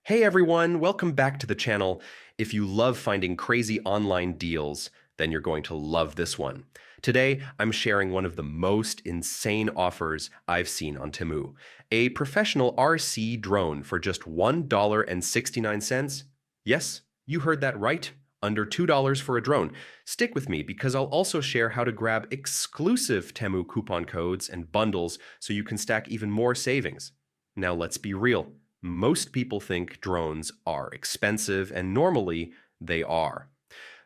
Hey everyone, welcome back to the channel. If you love finding crazy online deals, then you're going to love this one. Today, I'm sharing one of the most insane offers I've seen on Temu. A professional RC drone for just $1.69. Yes, you heard that right. Under $2 for a drone. Stick with me because I'll also share how to grab exclusive Temu coupon codes and bundles so you can stack even more savings. Now let's be real. Most people think drones are expensive, and normally they are.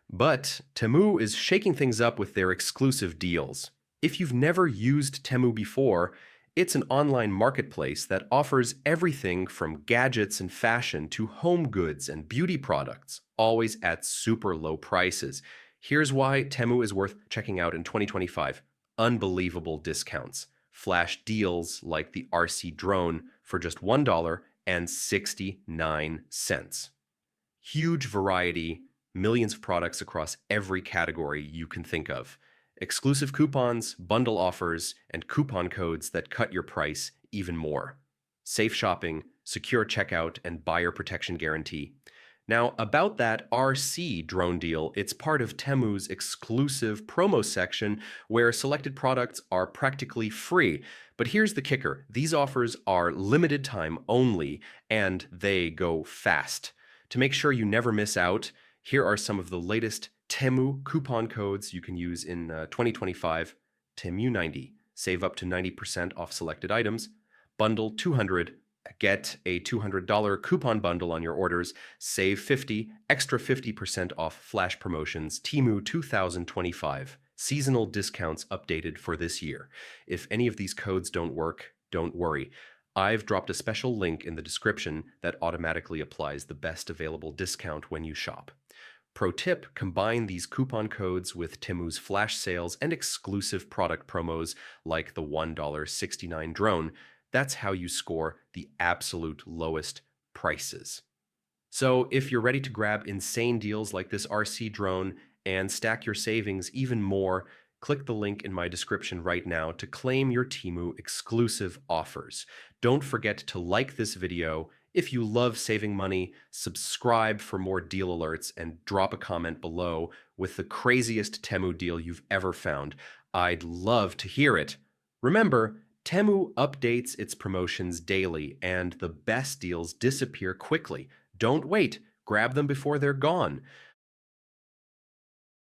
But Temu is shaking things up with their exclusive deals. If you've never used Temu before, it's an online marketplace that offers everything from gadgets and fashion to home goods and beauty products, always at super low prices. Here's why Temu is worth checking out in 2025. Unbelievable discounts. Flash deals like the RC drone for just $1.69. Huge variety, millions of products across every category you can think of. Exclusive coupons, bundle offers, and coupon codes that cut your price even more. Safe shopping, secure checkout, and buyer protection guarantee. Now, about that RC drone deal, it's part of Temu's exclusive promo section where selected products are practically free. But here's the kicker. These offers are limited time only, and they go fast. To make sure you never miss out, here are some of the latest Temu coupon codes you can use in 2025. Temu90, save up to 90% off selected items. Bundle 200, get a $200 coupon bundle on your orders. Save 50, extra 50% off flash promotions. Temu 2025, seasonal discounts updated for this year. If any of these codes don't work, don't worry. I've dropped a special link in the description that automatically applies the best available discount when you shop. Pro tip, combine these coupon codes with Temu's flash sales and exclusive product promos like the $1.69 drone. That's how you score the absolute lowest prices. So if you're ready to grab insane deals like this RC drone and stack your savings even more, click the link in my description right now to claim your Temu exclusive offers. Don't forget to like this video. If you love saving money, subscribe for more deal alerts and drop a comment below with the craziest Temu deal you've ever found. I'd love to hear it. Remember, Temu updates its promotions daily and the best deals disappear quickly. Don't wait. Grab them before they're gone.